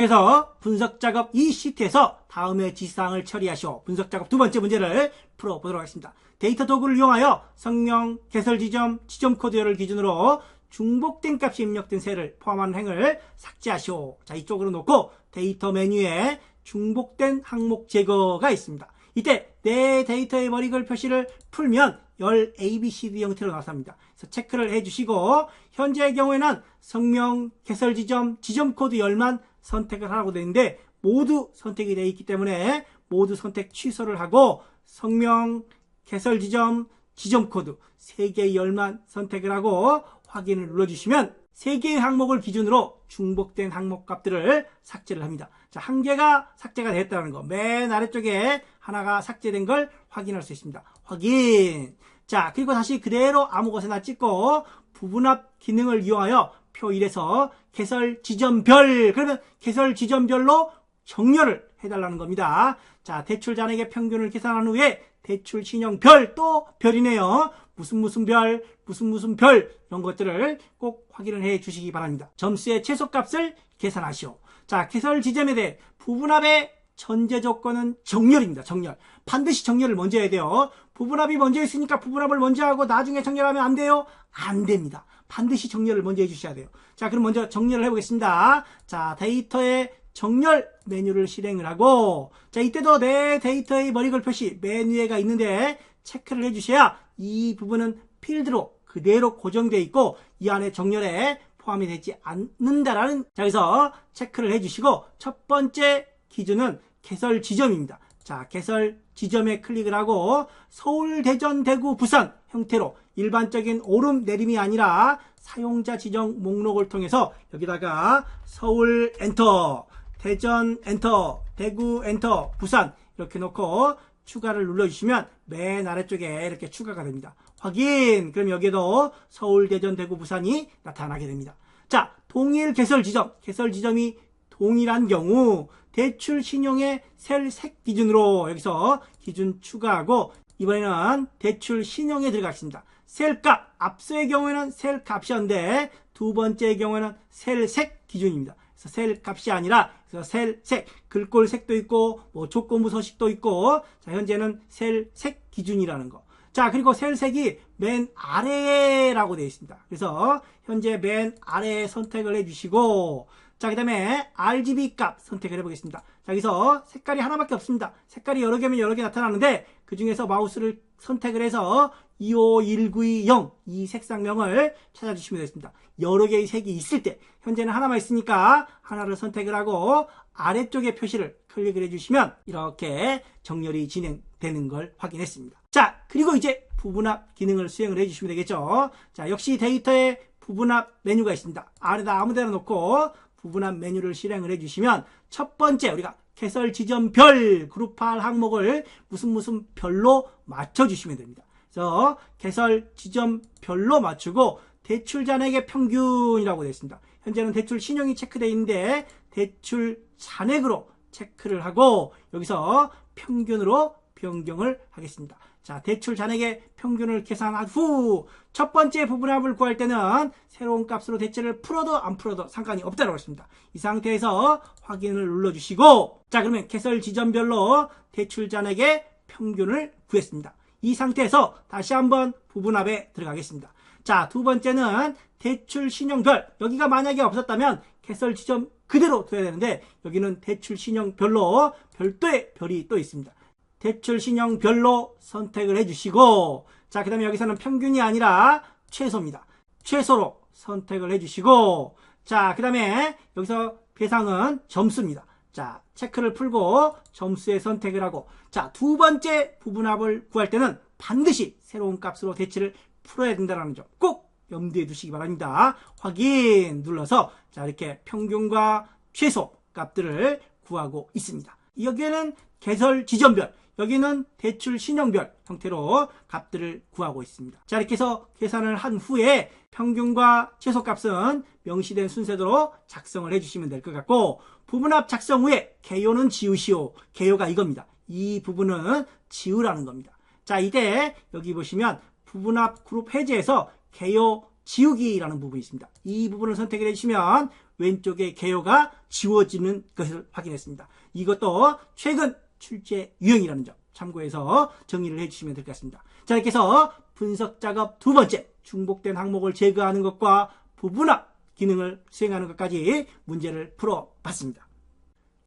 그래서 분석작업 이 시트에서 다음의 지시사항을 처리하시오. 분석작업 두 번째 문제를 풀어보도록 하겠습니다. 데이터 도구를 이용하여 성명, 개설 지점, 지점 코드열을 기준으로 중복된 값이 입력된 셀을 포함하는 행을 삭제하시오. 자, 이쪽으로 놓고 데이터 메뉴에 중복된 항목 제거가 있습니다. 이때 내 데이터의 머리글 표시를 풀면 열 ABCD 형태로 나섭니다. 그래서 체크를 해주시고 현재의 경우에는 성명, 개설 지점, 지점 코드 열만 선택을 하라고 되어 있는데 모두 선택이 되어 있기 때문에 모두 선택 취소를 하고 성명, 개설 지점, 지점 코드 3개의 열만 선택을 하고 확인을 눌러주시면 3개의 항목을 기준으로 중복된 항목 값들을 삭제를 합니다. 자, 한 개가 삭제가 됐다는 거, 맨 아래쪽에 하나가 삭제된 걸 확인할 수 있습니다. 확인. 자, 그리고 다시 그대로 아무 곳에나 찍고 부분합 기능을 이용하여 표 1에서 개설 지점별, 그러면 개설 지점별로 정렬을 해달라는 겁니다. 자, 대출 잔액의 평균을 계산한 후에 대출 신용별, 또 별이네요. 무슨 별, 무슨 별, 이런 것들을 꼭 확인을 해 주시기 바랍니다. 점수의 최소값을 계산하시오. 자, 개설 지점에 대해 부분합의 전제 조건은 정렬입니다. 정렬. 반드시 정렬을 먼저 해야 돼요. 부분합이 먼저 있으니까 부분합을 먼저 하고 나중에 정렬하면 안 돼요? 안 됩니다. 반드시 정렬을 먼저 해주셔야 돼요. 자, 그럼 먼저 정렬을 해보겠습니다. 자, 데이터의 정렬 메뉴를 실행을 하고, 자, 이때도 내 데이터의 머리글 표시 맨 위에가 있는데 체크를 해주셔야 이 부분은 필드로 그대로 고정되어 있고 이 안에 정렬에 포함이 되지 않는다라는, 자, 여기서 체크를 해주시고 첫 번째 기준은 개설 지점입니다. 자, 개설 지점에 클릭을 하고 서울, 대전, 대구, 부산 형태로 일반적인 오름 내림이 아니라 사용자 지정 목록을 통해서 여기다가 서울 엔터, 대전 엔터, 대구 엔터, 부산 이렇게 놓고 추가를 눌러주시면 맨 아래쪽에 이렇게 추가가 됩니다. 확인. 그럼 여기에도 서울, 대전, 대구, 부산이 나타나게 됩니다. 자, 동일 개설 지점, 개설 지점이 동일한 경우 대출 신용의 셀 색 기준으로 여기서 기준 추가하고 이번에는 대출 신용에 들어가겠습니다. 셀 값, 앞서의 경우에는 셀 값이었는데 두 번째의 경우에는 셀 색 기준입니다. 그래서 셀 값이 아니라 셀 색, 글꼴 색도 있고 뭐 조건부 서식도 있고, 자, 현재는 셀 색 기준이라는 거. 자, 그리고 셀 색이 맨 아래라고 되어 있습니다. 그래서 현재 맨 아래에 선택을 해주시고, 자, 그 다음에 RGB 값 선택을 해보겠습니다. 자, 여기서 색깔이 하나밖에 없습니다. 색깔이 여러 개면 여러 개 나타나는데 그 중에서 마우스를 선택을 해서 251920 이 색상명을 찾아주시면 되겠습니다. 여러 개의 색이 있을 때, 현재는 하나만 있으니까 하나를 선택을 하고 아래쪽에 표시를 클릭을 해주시면 이렇게 정렬이 진행되는 걸 확인했습니다. 자, 그리고 이제 부분합 기능을 수행을 해주시면 되겠죠. 자, 역시 데이터에 부분합 메뉴가 있습니다. 아래다 아무데나 놓고 부분합 메뉴를 실행을 해주시면 첫 번째 우리가 개설 지점별 그룹할 항목을 무슨 별로 맞춰주시면 됩니다. 그래서 개설 지점별로 맞추고 대출 잔액의 평균이라고 되어 있습니다. 현재는 대출 신용이 체크되어 있는데 대출 잔액으로 체크를 하고 여기서 평균으로 변경을 하겠습니다. 자, 대출 잔액의 평균을 계산한 후 첫 번째 부분합을 구할 때는 새로운 값으로 대출을 풀어도 안 풀어도 상관이 없다고 했습니다. 이 상태에서 확인을 눌러주시고, 자, 그러면 개설 지점별로 대출 잔액의 평균을 구했습니다. 이 상태에서 다시 한번 부분합에 들어가겠습니다. 자, 두 번째는 대출 신용별. 여기가 만약에 없었다면 개설 지점 그대로 둬야 되는데 여기는 대출 신용별로 별도의 별이 또 있습니다. 대출 신용별로 선택을 해주시고, 자, 그 다음에 여기서는 평균이 아니라 최소입니다. 최소로 선택을 해주시고, 자, 그 다음에 여기서 대상은 점수입니다. 자, 체크를 풀고 점수에 선택을 하고, 자, 두 번째 부분합을 구할 때는 반드시 새로운 값으로 대출을 풀어야 된다는 점 꼭 염두에 두시기 바랍니다. 확인 눌러서 자, 이렇게 평균과 최소 값들을 구하고 있습니다. 여기에는 개설 지점별, 여기는 대출 신용별 형태로 값들을 구하고 있습니다. 자, 이렇게 해서 계산을 한 후에 평균과 최소 값은 명시된 순서대로 작성을 해주시면 될 것 같고, 부분합 작성 후에 개요는 지우시오. 개요가 이겁니다. 이 부분은 지우라는 겁니다. 자, 이때 여기 보시면 부분합 그룹 해제에서 개요 지우기라는 부분이 있습니다. 이 부분을 선택을 해주시면 왼쪽의 개요가 지워지는 것을 확인했습니다. 이것도 최근 출제 유형이라는 점 참고해서 정리를 해주시면 될 것 같습니다. 자, 이렇게 해서 분석 작업 두 번째, 중복된 항목을 제거하는 것과 부분합 기능을 수행하는 것까지 문제를 풀어봤습니다.